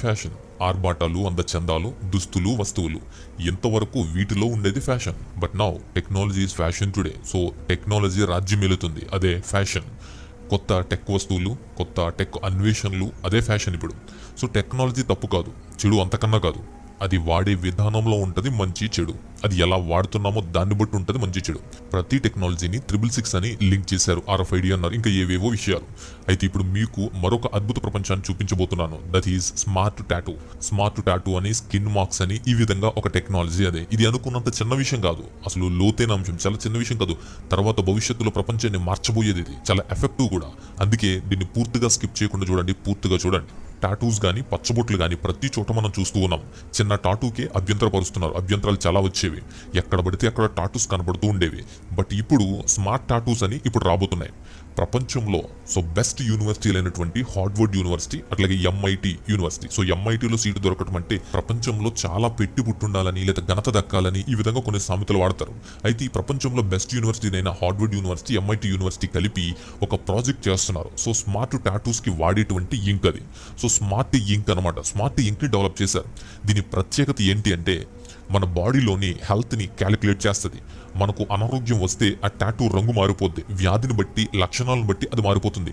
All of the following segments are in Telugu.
ఫ్యాషన్. ఆర్భాటాలు, అందచందాలు, దుస్తులు, వస్తువులు ఎంతవరకు వీటిలో ఉండేది fashion. But now technology is fashion today. So technology రాజ్యమేలుతుంది, అదే ఫ్యాషన్. కొత్త టెక్ వస్తువులు, కొత్త టెక్ అన్వేషణలు, అదే ఫ్యాషన్ ఇప్పుడు. సో టెక్నాలజీ తప్పు కాదు, చెడు అంతకన్నా కాదు. అది వాడే విధానంలో ఉంటుంది మంచి చెడు. అది ఎలా వాడుతున్నామో దాన్ని బట్టి ఉంటుంది మంచి చెడు. ప్రతి టెక్నాలజీని 666 అని లింక్ చేశారు, RFID అన్నారు, ఇంకా ఏవేవో విషయాలు. అయితే ఇప్పుడు మీకు మరొక అద్భుత ప్రపంచాన్ని చూపించబోతున్నాను. That is smart tattoo. Smart tattoo అని, స్కిన్ మార్క్స్ అని, ఈ విధంగా ఒక టెక్నాలజీ. అదే ఇది అనుకున్నంత చిన్న విషయం కాదు, అసలు లోతైన అంశం, చాలా చిన్న విషయం కాదు. తర్వాత భవిష్యత్తులో ప్రపంచాన్ని మార్చబోయేది ఇది, చాలా ఎఫెక్టివ్ కూడా. అందుకే దీన్ని పూర్తిగా స్కిప్ చేయకుండా చూడండి, పూర్తిగా చూడండి. టాటూస్ కానీ, పచ్చబొట్లు కానీ ప్రతి చోట మనం చూస్తూ ఉన్నాం. చిన్న టాటూకే అభ్యంతరపరుస్తున్నారు, అభ్యంతరాలు చాలా వచ్చేవి. ఎక్కడ పడితే అక్కడ టాటూస్ కనబడుతూ ఉండేవి. బట్ ఇప్పుడు స్మార్ట్ టాటూస్ అని ఇప్పుడు రాబోతున్నాయి. ప్రపంచంలో బెస్ట్ యూనివర్సిటీలు అయినటువంటి హార్వర్డ్ యూనివర్సిటీ, అట్లాగే MIT యూనివర్సిటీ. MITలో సీటు దొరకటం అంటే ప్రపంచంలో చాలా పెట్టి పుట్టుండాలని, లేదా ఘనత దక్కాలని, ఈ విధంగా కొన్ని సామెతలు వాడతారు. అయితే ఈ ప్రపంచంలో బెస్ట్ యూనివర్సిటీ అయిన హార్వర్డ్ యూనివర్సిటీ, MIT యూనివర్సిటీ కలిపి ఒక ప్రాజెక్ట్ చేస్తున్నారు. స్మార్ట్ టాటూస్ కి వాడేటువంటి ఇంక్ అది. స్మార్ట్ ఇంక్ అనమాట. స్మార్ట్ ఇంక్ ని డెవలప్ చేశారు. దీని ప్రత్యేకత ఏంటి అంటే మన బాడీలోని హెల్త్ ని క్యాలిక్యులేట్ చేస్తుంది. మనకు అనారోగ్యం వస్తే ఆ టాటూ రంగు మారిపోద్ది, వ్యాధిని బట్టి, లక్షణాలను బట్టి అది మారిపోతుంది.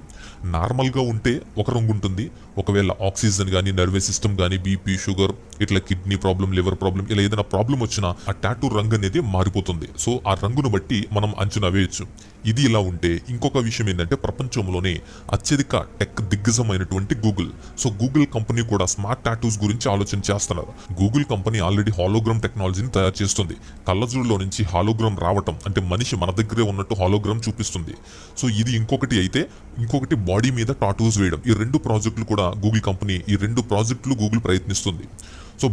నార్మల్గా ఉంటే ఒక రంగు ఉంటుంది, ఒకవేళ ఆక్సిజన్ కానీ, నర్వస్ సిస్టమ్ కానీ, BP, షుగర్, ఇట్లా కిడ్నీ ప్రాబ్లం, లివర్ ప్రాబ్లం, ఇలా ఏదైనా ప్రాబ్లం వచ్చినా ఆ టాటూ రంగు అనేది మారిపోతుంది. ఆ రంగును బట్టి మనం అంచనా వేయచ్చు. ఇది ఇలా ఉంటే ఇంకొక విషయం ఏంటంటే ప్రపంచంలోనే అత్యధిక టెక్ దిగ్గజమైనటువంటి గూగుల్. గూగుల్ కంపెనీ కూడా స్మార్ట్ టాటూస్ గురించి ఆలోచన చేస్తున్నారు. గూగుల్ కంపెనీ ఆల్రెడీ హాలోగ్రామ్ టెక్నాలజీని తయారు చేస్తుంది. కళ్ళజోడులో నుంచి హాలోగ్రామ్ రావటం అంటే మనిషి మన దగ్గరే ఉన్నట్టు హాలోగ్రామ్ చూపిస్తుంది. ఇది ఇంకొకటి. అయితే ఇంకొకటి బాడీ మీద టాటూస్ వేయడం. ఈ రెండు ప్రాజెక్టులు కూడా గూగుల్ కంపెనీ, ఈ రెండు ప్రాజెక్టులు గూగుల్ ప్రయత్నిస్తుంది.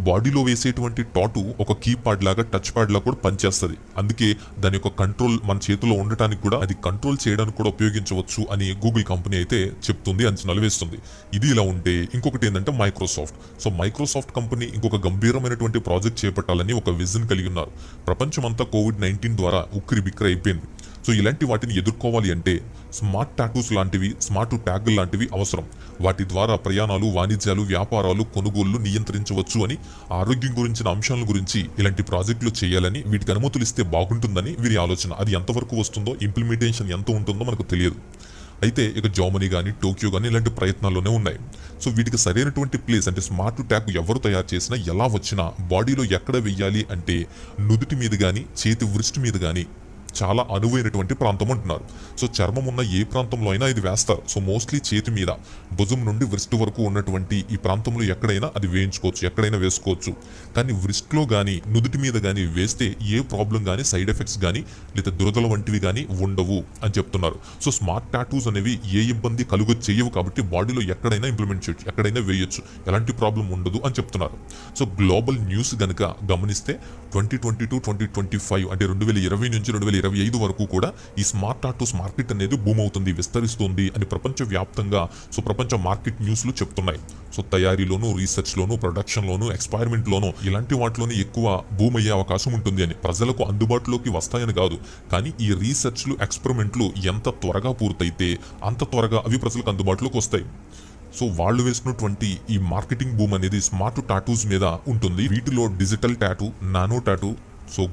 బాడీలో వేసేటువంటి టాటూ ఒక కీప్యాడ్ లాగా, టచ్ ప్యాడ్ లాగా కూడా పనిచేస్తుంది. అందుకే దాని యొక్క కంట్రోల్ మన చేతిలో ఉండటానికి కూడా, అది కంట్రోల్ చేయడానికి కూడా ఉపయోగించవచ్చు అని గూగుల్ కంపెనీ అయితే చెప్తుంది, అంచనాలు వేస్తుంది. ఇది ఇలా ఉంటే ఇంకొకటి ఏంటంటే మైక్రోసాఫ్ట్. మైక్రోసాఫ్ట్ కంపెనీ ఇంకొక గంభీరమైనటువంటి ప్రాజెక్ట్ చేపట్టాలని ఒక విజన్ కలిగి ఉన్నారు. ప్రపంచమంతా COVID-19 ద్వారా ఉక్కిరి బిక్కిరి అయిపోయింది. ఇలాంటి వాటిని ఎదుర్కోవాలి అంటే స్మార్ట్ టాటూస్ లాంటివి, స్మార్ట్ ట్యాగ్ లాంటివి అవసరం. వాటి ద్వారా ప్రయాణాలు, వాణిజ్యాలు, వ్యాపారాలు, కొనుగోళ్లు నియంత్రించవచ్చు అని, ఆరోగ్యం గురించిన అంశాల గురించి ఇలాంటి ప్రాజెక్టులు చేయాలని, వీటికి అనుమతులు ఇస్తే బాగుంటుందని వీరి ఆలోచన. అది ఎంతవరకు వస్తుందో, ఇంప్లిమెంటేషన్ ఎంత ఉంటుందో మనకు తెలియదు. అయితే ఇక జర్మనీ కానీ, టోక్యో కానీ ఇలాంటి ప్రయత్నాల్లోనే ఉన్నాయి. వీటికి సరైనటువంటి ప్లేస్ అంటే స్మార్ట్ ట్యాగ్ ఎవరు తయారు చేసినా, ఎలా వచ్చినా బాడీలో ఎక్కడ వెయ్యాలి అంటే నుదుటి మీద కానీ, చేతి వృష్టి మీద కానీ చాలా అనువైనటువంటి ప్రాంతం అంటున్నారు. చర్మం ఉన్న ఏ ప్రాంతంలో అయినా ఇది వేస్తారు. మోస్ట్లీ చేతి మీద, భుజం నుండి వృష్టి వరకు ఉన్నటువంటి ఈ ప్రాంతంలో ఎక్కడైనా అది వేయించుకోవచ్చు, ఎక్కడైనా వేసుకోవచ్చు. కానీ వృష్టిలో కానీ, నుదుటి మీద కానీ వేస్తే ఏ ప్రాబ్లం కానీ, సైడ్ ఎఫెక్ట్స్ కానీ, లేదా దురదల వంటివి కానీ ఉండవు అని చెప్తున్నారు. స్మార్ట్ టాటూస్ అనేవి ఏ ఇబ్బంది కలుగ చేయవు కాబట్టి బాడీలో ఎక్కడైనా ఇంప్లిమెంట్ చేయొచ్చు, ఎక్కడైనా వేయొచ్చు, ఎలాంటి ప్రాబ్లం ఉండదు అని చెప్తున్నారు. గ్లోబల్ న్యూస్ గనుక గమనిస్తే 2022-2025 అంటే 2020 నుంచి 2025 వరకు కూడా ఈ స్మార్ట్ టాటూస్ మార్కెట్ అనేది బూమ్ అవుతుంది, విస్తరిస్తుంది అని ప్రపంచ వ్యాప్తంగా ప్రపంచ మార్కెట్ న్యూస్లు చెప్తున్నాయి. తయారీలోను, రీసెర్చ్లోను, ప్రొడక్షన్లోను, ఎక్స్పెరిమెంట్లోను ఇలాంటి వాటిలోనే ఎక్కువ బూమ్ అయ్యే అవకాశం ఉంటుంది అని, ప్రజలకు అందుబాటులోకి వస్తాయని కాదు, కానీ ఈ రీసెర్చ్లు, ఎక్స్పెరిమెంట్లు ఎంత త్వరగా పూర్తయితే అంత త్వరగా అవి ప్రజలకు అందుబాటులోకి వస్తాయి. వాళ్ళు వేసుకున్నటువంటి ఈ మార్కెటింగ్ బూమ్ అనేది స్మార్ట్ టాటూస్ మీద ఉంటుంది. వీటిలో digital tattoo, nano tattoo,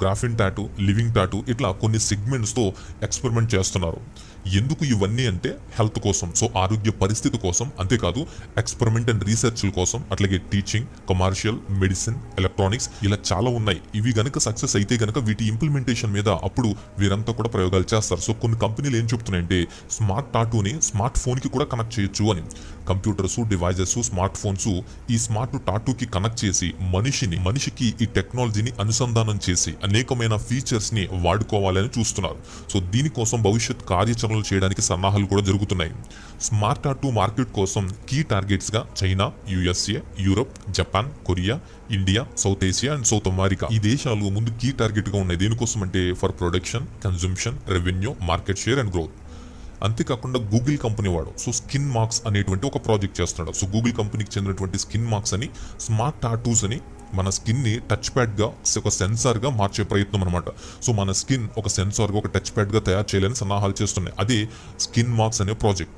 graphene tattoo, living tattoo, ఇట్లా కొన్ని సెగ్మెంట్స్తో ఎక్స్పెరిమెంట్ చేస్తున్నారు. ఎందుకు ఇవన్నీ అంటే హెల్త్ కోసం, ఆరోగ్య పరిస్థితి కోసం, అంతేకాదు ఎక్స్పెరిమెంట్ అండ్ రీసెర్చ్ల కోసం, అట్లాగే టీచింగ్, కమర్షియల్, మెడిసిన్, ఎలక్ట్రానిక్స్, ఇలా చాలా ఉన్నాయి. ఇవి గనక సక్సెస్ అయితే గనక వీటి ఇంప్లిమెంటేషన్ మీద అప్పుడు వీరంతా కూడా ప్రయోగాలు చేస్తారు. కొన్ని కంపెనీలు ఏం చెప్తున్నాయంటే స్మార్ట్ టాటూని స్మార్ట్ ఫోన్కి కూడా కనెక్ట్ చేయొచ్చు అని. కంప్యూటర్స్, డివైజెస్, స్మార్ట్ ఫోన్స్ ఈ స్మార్ట్ టాటూకి కనెక్ట్ చేసి మనిషికి ఈ టెక్నాలజీని అనుసంధానం చేసి అనేకమైన ఫీచర్స్ ని వాడుకోవాలని చూస్తున్నారు. దీనికోసం భవిష్యత్ కార్యాచరణలు చేయడానికి సన్నాహాలు కూడా జరుగుతున్నాయి. స్మార్ట్ టాటూ మార్కెట్ కోసం కీ టార్గెట్స్ గా China, USA, Europe, Japan, Korea, India, south Asia and south America, ఈ దేశాలు ముందు కీ టార్గెట్ గా ఉన్నాయి. దేనికోసం అంటే for production, consumption, revenue, market share and growth. అంతేకాకుండా గూగుల్ కంపెనీ వాడు స్కిన్ మార్క్స్ అనేటువంటి ఒక ప్రాజెక్ట్ చేస్తున్నాడు. గూగుల్ కంపెనీకి చెందినటువంటి స్కిన్ మార్క్స్ అని, స్మార్ట్ టాటూస్ అని మన స్కిన్ని టచ్ ప్యాడ్గా, ఒక సెన్సార్గా మార్చే ప్రయత్నం అనమాట. మన స్కిన్ ఒక సెన్సార్గా, ఒక టచ్ ప్యాడ్గా తయారు చేయాలని సన్నాహాలు చేస్తున్నాయి. అదే స్కిన్ మార్క్స్ అనే project.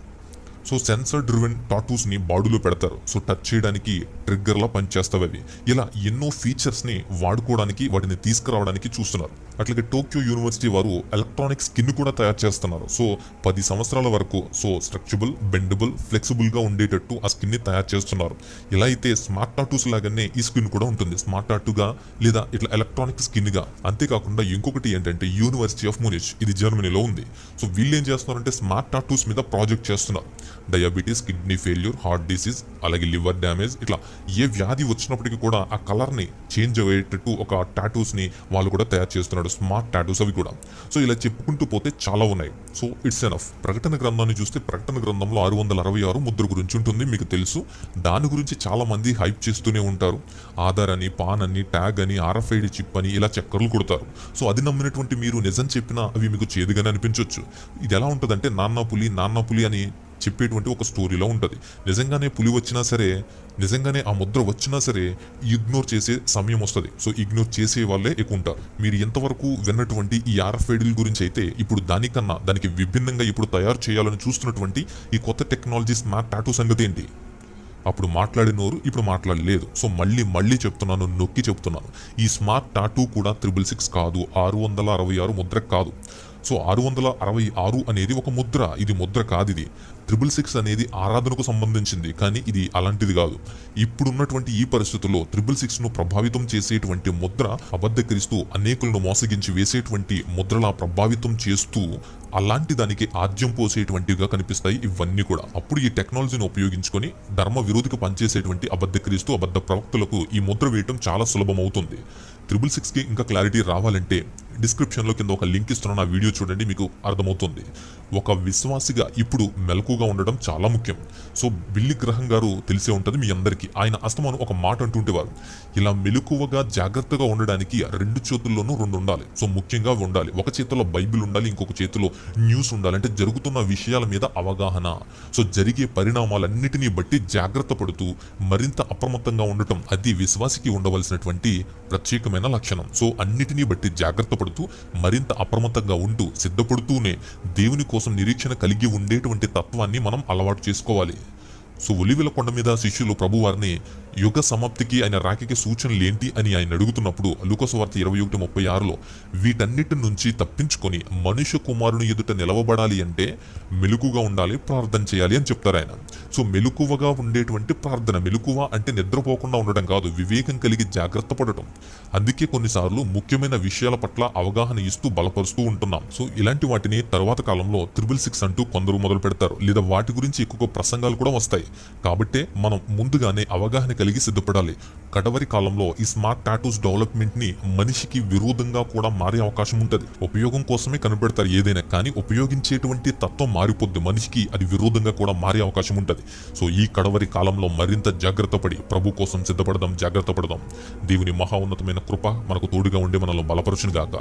So sensor driven tattoos ని బాడీలో పెడతారు. సో టచ్ చేయడానికి ట్రిగ్గర్లా పనిచేస్తాయి అవి. ఇలా ఎన్నో ఫీచర్స్ ని వాడుకోవడానికి వాటిని తీసుకురావడానికి చూస్తున్నారు. అట్లాగే టోక్యో యూనివర్సిటీ వారు ఎలక్ట్రానిక్ స్కిన్ కూడా తయారు చేస్తున్నారు. సో 10 సంవత్సరాల వరకు సో స్ట్రక్చబుల్, బెండబుల్, ఫ్లెక్సిబుల్ గా ఉండేటట్టు ఆ స్కిన్ ని తయారు చేస్తున్నారు. ఇలా అయితే స్మార్ట్ టాటూస్ లాగానే ఈ స్కిన్ కూడా ఉంటుంది. స్మార్ట్ టాటూగా లేదా ఇట్లా ఎలక్ట్రానిక్ స్కిన్ గా. అంతేకాకుండా ఇంకొకటి ఏంటంటే యూనివర్సిటీ ఆఫ్ మునిచ్, ఇది జర్మనీలో ఉంది. సో వీళ్ళు ఏం చేస్తున్నారంటే స్మార్ట్ టాటూస్ మీద ప్రాజెక్ట్ చేస్తున్నారు. Diabetes, kidney failure, heart disease, అలాగే లివర్ డ్యామేజ్, ఇట్లా ఏ వ్యాధి వచ్చినప్పటికీ కూడా ఆ కలర్ ని చేంజ్ అయ్యేటట్టు ఒక టాటూస్ ని వాళ్ళు కూడా తయారు చేస్తున్నారు. స్మార్ట్ టాటూస్ అవి కూడా. సో ఇలా చెప్పుకుంటూ పోతే చాలా ఉన్నాయి. So it's enough. ప్రకటన గ్రంథాన్ని చూస్తే ప్రకటన గ్రంథంలో 666 ముద్ర గురించి ఉంటుంది, మీకు తెలుసు. దాని గురించి చాలా మంది హైప్ చేస్తూనే ఉంటారు. ఆధార్ అని, పాన్ అని, ట్యాగ్ అని, RFID చిప్ అని ఇలా చక్కర్లు కొడతారు. సో అది నమ్మినటువంటి మీరు నిజం చెప్పినా అవి మీకు చేదుగానే అనిపించవచ్చు. ఇది ఎలా ఉంటుందంటే నాన్న పులి అని చెప్పేటువంటి ఒక స్టోరీలో ఉంటుంది. నిజంగానే పులి వచ్చినా సరే, నిజంగానే ఆ ముద్ర వచ్చినా సరే ఇగ్నోర్ చేసే సమయం వస్తుంది. సో ఇగ్నోర్ చేసే వాళ్ళే ఎక్కువ ఉంటారు. మీరు ఎంతవరకు విన్నటువంటి ఈ RFID గురించి అయితే ఇప్పుడు దానికి విభిన్నంగా ఇప్పుడు తయారు చేయాలని చూస్తున్నటువంటి ఈ కొత్త టెక్నాలజీ స్మార్ట్ టాటూ సంగతి ఏంటి? అప్పుడు మాట్లాడినోరు ఇప్పుడు మాట్లాడలేదు. సో మళ్ళీ చెప్తున్నాను, నొక్కి చెప్తున్నాను. ఈ స్మార్ట్ టాటూ కూడా 666 కాదు, 666 ముద్ర కాదు. సో 666 అనేది ఒక ముద్ర. ఇది ముద్ర కాదు. ఇది 666 అనేది ఆరాధనకు సంబంధించింది, కానీ ఇది అలాంటిది కాదు. ఇప్పుడున్నటువంటి ఈ పరిస్థితుల్లో 666 ను ప్రభావితం చేసేటువంటి ముద్ర అబద్ధకరిస్తూ అనేకులను మోసగించి వేసేటువంటి ముద్రలా ప్రభావితం చేస్తూ అలాంటి దానికి ఆద్యం పోసేటువంటివిగా కనిపిస్తాయి ఇవన్నీ కూడా. అప్పుడు ఈ టెక్నాలజీని ఉపయోగించుకొని ధర్మ విరోధికి పనిచేసేటువంటి అబద్ధక్రీస్తు, అబద్ధ ప్రవక్తలకు ఈ ముద్ర వేయటం చాలా సులభం అవుతుంది. 666కి ఇంకా క్లారిటీ రావాలంటే డిస్క్రిప్షన్లో కింద ఒక లింక్ ఇస్తున్నాను, ఆ వీడియో చూడండి, మీకు అర్థమవుతుంది. ఒక విశ్వాసిగా ఇప్పుడు మెలకుగా ఉండడం చాలా ముఖ్యం. సో బిల్లీ గ్రహం గారు తెలిసే ఉంటుంది మీ అందరికీ. ఆయన అస్తమానం ఒక మాట అంటుంటేవారు, ఇలా మెలకువగా జాగ్రత్తగా ఉండడానికి 2 చేతుల్లోనూ 2 ఉండాలి. సో ముఖ్యంగా ఉండాలి. ఒక చేతిలో బైబిల్ ఉండాలి, ఇంకొక చేతిలో న్యూస్ ఉండాలి. అంటే జరుగుతున్న విషయాల మీద అవగాహన. సో జరిగే పరిణామాలన్నిటినీ బట్టి జాగ్రత్త పడుతూ మరింత అప్రమత్తంగా ఉండటం, అది విశ్వాసికి ఉండవలసినటువంటి ప్రత్యేకమైన లక్షణం. సో అన్నిటినీ బట్టి జాగ్రత్త పడుతూ మరింత అప్రమత్తంగా ఉంటూ సిద్ధపడుతూనే దేవుని కోసం నిరీక్షణ కలిగి ఉండేటువంటి తత్వాన్ని మనం అలవాటు చేసుకోవాలి. సో ఒలివల కొండ మీద శిష్యులు ప్రభువారిని యుగ సమాప్తికి ఆయన రాకకి సూచనలు ఏంటి అని ఆయన అడుగుతున్నప్పుడు లూకా సువార్త 21:36లో వీటన్నిటి నుంచి తప్పించుకొని మనుష్య కుమారుని ఎదుట నిలవబడాలి అంటే మెలకుగా ఉండాలి, ప్రార్థన చేయాలి అని చెప్తారు ఆయన. సో మెలకువగా ఉండేటువంటి ప్రార్థన, మెలకువ అంటే నిద్రపోకుండా ఉండడం కాదు, వివేకం కలిగి జాగ్రత్త పడటం. అందుకే కొన్నిసార్లు ముఖ్యమైన విషయాల పట్ల అవగాహన ఇస్తూ బలపరుస్తూ ఉంటున్నాం. సో ఇలాంటి వాటిని తర్వాత కాలంలో 666 అంటూ కొందరు మొదలు పెడతారు, లేదా వాటి గురించి ఎక్కువ ప్రసంగాలు కూడా వస్తాయి. కాబట్టే మనం ముందుగానే అవగాహన కలిగి సిద్ధపడాలి. కడవరి కాలంలో ఈ స్మార్ట్ టాటూస్ డెవలప్మెంట్ ని మనిషికి విరోధంగా కూడా మారే అవకాశం ఉంటుంది. ఉపయోగం కోసమే కనిపెడతారు ఏదైనా, కానీ ఉపయోగించేటువంటి తత్వం మారిపోద్ది. మనిషికి అది విరోధంగా కూడా మారే అవకాశం ఉంటుంది. సో ఈ కడవరి కాలంలో మరింత జాగ్రత్త పడి ప్రభు కోసం సిద్ధపడదాం, జాగ్రత్త పడదాం. దేవుని మహా ఉన్నతమైన కృప మనకు తోడుగా ఉండి మనల్ని బలపరచును గాక.